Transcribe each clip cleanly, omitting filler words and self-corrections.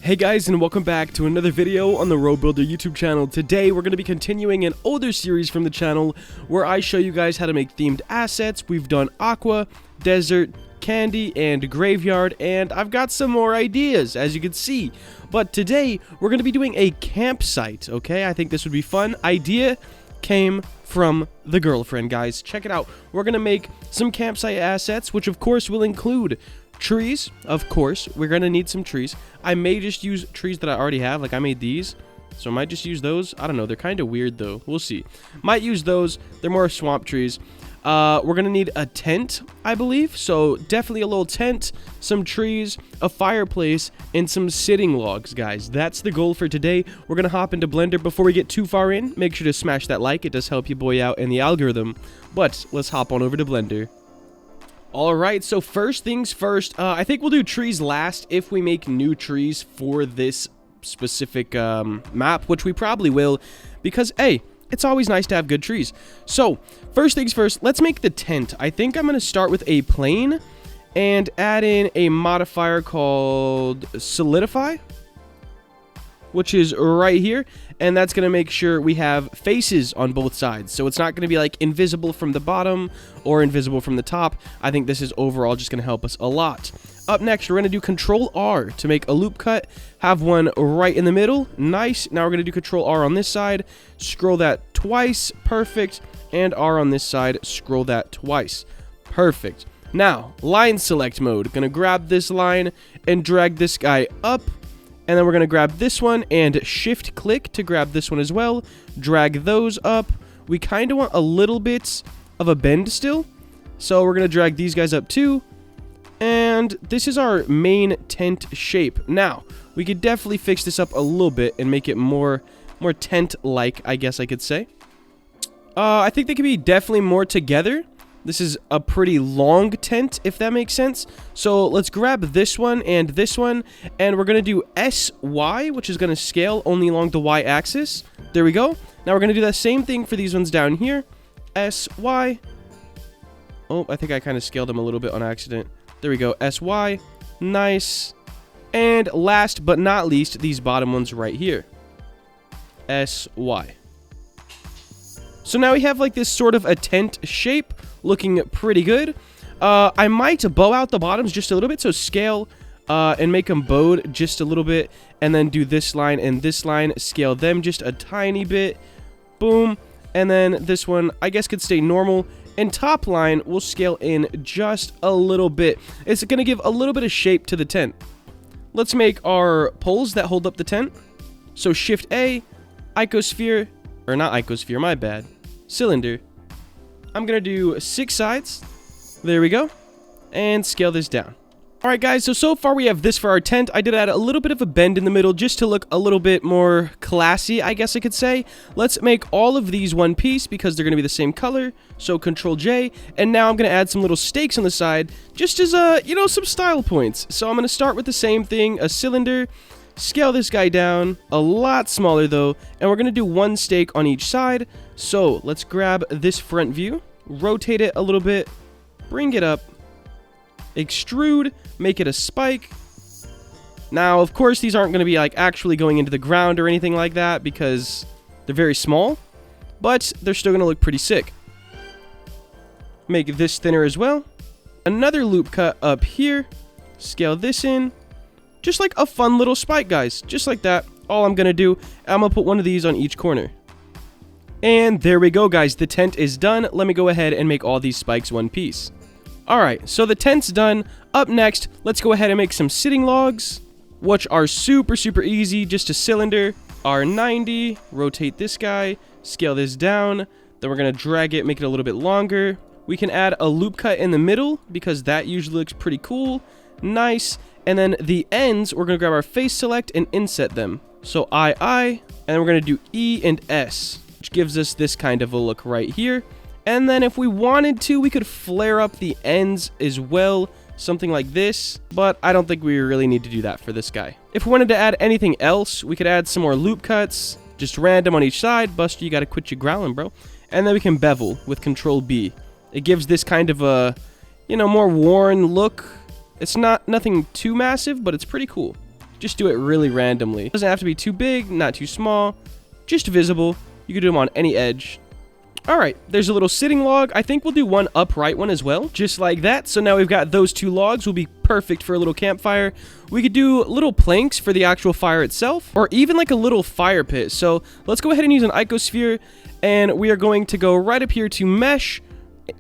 Hey guys, and welcome back to another video on the Road Builder YouTube channel. Today we're going to be continuing an older series from the channel where I show you guys how to make themed assets. We've done aqua, desert, candy, and graveyard, and I've got some more ideas, as you can see. But today we're going to be doing a campsite, okay? I think this would be fun. Idea came from the girlfriend, guys. Check it out. We're going to make some campsite assets, which of course will include trees. Of course, we're going to need some trees. I may just use trees that I already have. Like, I made these, so I might just use those. I don't know. They're kind of weird, though. We'll see. Might use those. They're more swamp trees. We're going to need a tent, I believe. So, definitely a little tent, some trees, a fireplace, and some sitting logs, guys. That's the goal for today. We're going to hop into Blender. Before we get too far in, make sure to smash that like. It does help you boy out in the algorithm. But, let's hop on over to Blender. Alright, so first things first, I think we'll do trees last if we make new trees for this specific map, which we probably will, because, hey, it's always nice to have good trees. So, first things first, let's make the tent. I think I'm going to start with a plane and add in a modifier called Solidify, which is right here, and that's going to make sure we have faces on both sides, so it's not going to be like invisible from the bottom or invisible from the top. I think this is overall just going to help us a lot. Up next, we're going to do Control R to make a loop cut, have one right in the middle. Nice. Now we're going to do Control R on this side, scroll that twice, perfect, and R on this side, scroll that twice, perfect. Now, line select mode, going to grab this line and drag this guy up. And then we're going to grab this one and shift click to grab this one as well. Drag those up. We kind of want a little bit of a bend still. So we're going to drag these guys up too. And this is our main tent shape. Now, we could definitely fix this up a little bit and make it more tent-like, I guess I could say. I think they could be definitely more together. This is a pretty long tent, if that makes sense. So let's grab this one, and we're going to do SY, which is going to scale only along the Y axis. There we go. Now we're going to do that same thing for these ones down here. SY. Oh, I think I kind of scaled them a little bit on accident. There we go. SY. Nice. And last but not least, these bottom ones right here. SY. So now we have like this sort of a tent shape, looking pretty good. I might bow out the bottoms just a little bit, so scale and make them bowed just a little bit, and then do this line and this line, scale them just a tiny bit, boom, and then this one I guess could stay normal, and top line will scale in just a little bit. It's going to give a little bit of shape to the tent. Let's make our poles that hold up the tent. So Shift A, icosphere, or not icosphere, my bad, cylinder. I'm going to do 6 sides. There we go. And scale this down. Alright guys, so far we have this for our tent. I did add a little bit of a bend in the middle just to look a little bit more classy, I guess I could say. Let's make all of these one piece because they're going to be the same color. So Control J. And now I'm going to add some little stakes on the side just as, some style points. So I'm going to start with the same thing, a cylinder. Scale this guy down, a lot smaller though, and we're going to do 1 stake on each side. So let's grab this front view, rotate it a little bit, bring it up, extrude, make it a spike. Now, of course, these aren't going to be like actually going into the ground or anything like that because they're very small, but they're still going to look pretty sick. Make this thinner as well. Another loop cut up here, scale this in. Just like a fun little spike, guys. Just like that. All I'm going to do, I'm going to put one of these on each corner. And there we go, guys. The tent is done. Let me go ahead and make all these spikes one piece. Alright, so the tent's done. Up next, let's go ahead and make some sitting logs, which are super easy. Just a cylinder, R90, rotate this guy, scale this down. Then we're going to drag it, make it a little bit longer. We can add a loop cut in the middle because that usually looks pretty cool. Nice. And then the ends, we're going to grab our face select and inset them. So I, and then we're going to do E and S, which gives us this kind of a look right here. And then if we wanted to, we could flare up the ends as well, something like this. But I don't think we really need to do that for this guy. If we wanted to add anything else, we could add some more loop cuts, just random on each side. Buster, you got to quit your growling, bro. And then we can bevel with Control B. It gives this kind of a, more worn look. It's nothing too massive, but it's pretty cool. just do it really randomly. Doesn't have to be too big, not too small, just visible. You can do them on any edge. All right, there's a little sitting log. I think we'll do one upright one as well, just like that. So now we've got those 2 logs, will be perfect for a little campfire. We could do little planks for the actual fire itself, or even like a little fire pit. So let's go ahead and use an icosphere, and we are going to go right up here to mesh,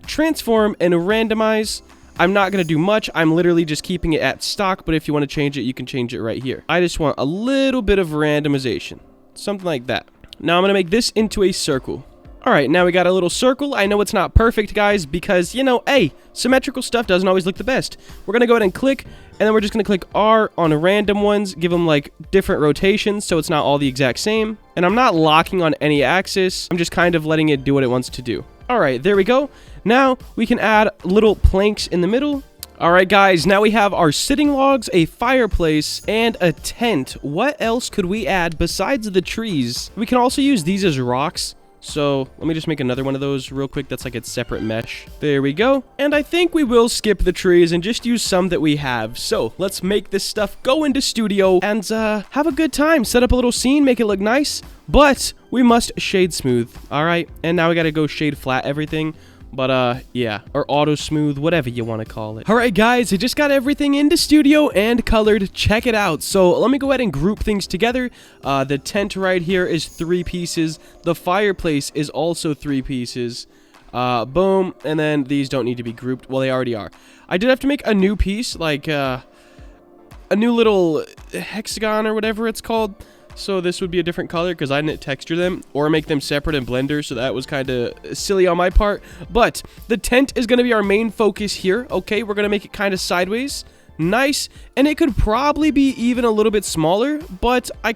transform, and randomize. I'm not going to do much. I'm literally just keeping it at stock, but if you want to change it, you can change it right here. I just want a little bit of randomization, something like that. Now I'm going to make this into a circle. Alright, now we got a little circle. I know it's not perfect, guys, because, you know, hey, symmetrical stuff doesn't always look the best. We're going to go ahead and click, and then we're just going to click R on random ones, give them, like, different rotations, so it's not all the exact same. And I'm not locking on any axis. I'm just kind of letting it do what it wants to do. Alright, there we go. Now, we can add little planks in the middle. Alright, guys, now we have our sitting logs, a fireplace, and a tent. What else could we add besides the trees? We can also use these as rocks. So let me just make another one of those real quick. That's like a separate mesh. There we go. And I think we will skip the trees and just use some that we have. So let's make this stuff go into studio and have a good time. Set up a little scene, make it look nice, but we must shade smooth. All right. And now we got to go shade flat everything. But, yeah, or auto smooth, whatever you want to call it. All right, guys, I just got everything into studio and colored. Check it out. So let me go ahead and group things together. The tent right here is 3 pieces. The fireplace is also 3 pieces. Boom. And then these don't need to be grouped. Well, they already are. I did have to make a new piece, like, a new little hexagon or whatever it's called. So this would be a different color because I didn't texture them or make them separate in Blender, so that was kind of silly on my part. But the tent is going to be our main focus here. Okay, we're going to make it kind of sideways. Nice. And it could probably be even a little bit smaller, but I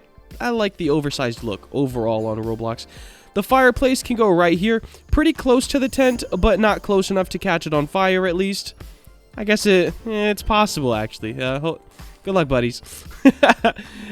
like the oversized look overall on Roblox. The fireplace can go right here, pretty close to the tent, but not close enough to catch it on fire at least. I guess it's possible, actually. Good luck, buddies.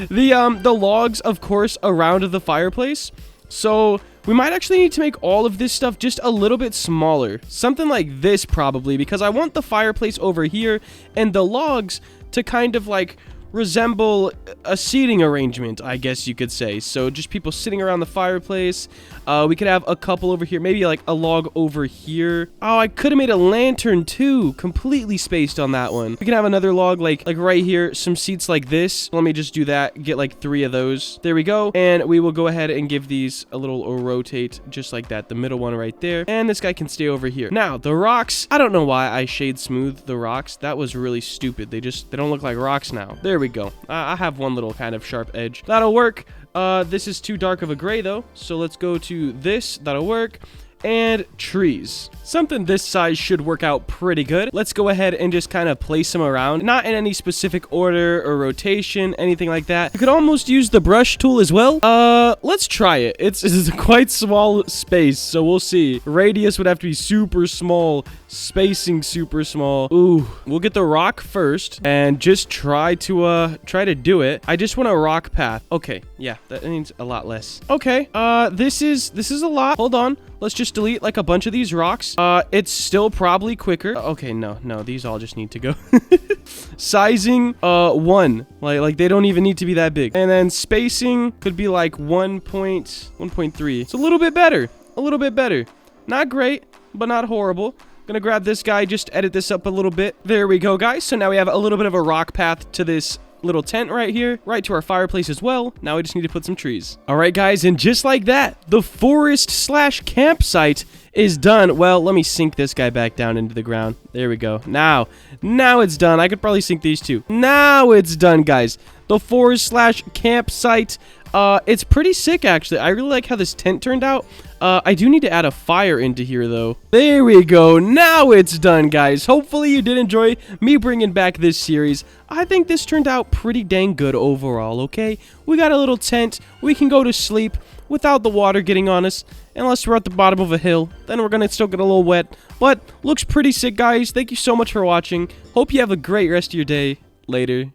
The logs, of course, around the fireplace. So we might actually need to make all of this stuff just a little bit smaller. Something like this, probably, because I want the fireplace over here and the logs to kind of, like, resemble a seating arrangement, I guess you could say. So just people sitting around the fireplace. We could have a couple over here, maybe like a log over here. Oh, I could have made a lantern too, completely spaced on that one. We can have another log like right here, some seats like this. Let me just do that, get like 3 of those. There we go. And we will go ahead and give these a little rotate just like that. The middle one right there. And this guy can stay over here. Now, the rocks, I don't know why I shade smooth the rocks. That was really stupid. They don't look like rocks now. There we go. I have one little kind of sharp edge. That'll work. This is too dark of a gray though, so let's go to this. That'll work. And trees. Something this size should work out pretty good. Let's go ahead and just kind of place them around. Not in any specific order or rotation, anything like that. You could almost use the brush tool as well. Let's try it. It's a quite small space, so we'll see. Radius would have to be super small. Spacing super small. Ooh. We'll get the rock first and just try to do it. I just want a rock path. Okay. Yeah, that means a lot less. Okay. This is a lot. Hold on. Let's just delete like a bunch of these rocks. It's still probably quicker. Okay, no, these all just need to go. Sizing, 1. Like they don't even need to be that big. And then spacing could be like 1.3. It's a little bit better. A little bit better. Not great, but not horrible. Gonna grab this guy, just edit this up a little bit. There we go, guys. So now we have a little bit of a rock path to this little tent right here, right to our fireplace as well. Now we just need to put some trees. All right, guys, and just like that, the forest/campsite is done. Well, let me sink this guy back down into the ground. There we go. Now it's done. I could probably sink these too. Now it's done, guys. The forest/campsite. It's pretty sick, actually. I really like how this tent turned out. I do need to add a fire into here, though. There we go. Now it's done, guys. Hopefully you did enjoy me bringing back this series. I think this turned out pretty dang good overall, okay? We got a little tent. We can go to sleep without the water getting on us. Unless we're at the bottom of a hill. Then we're going to still get a little wet. But looks pretty sick, guys. Thank you so much for watching. Hope you have a great rest of your day. Later.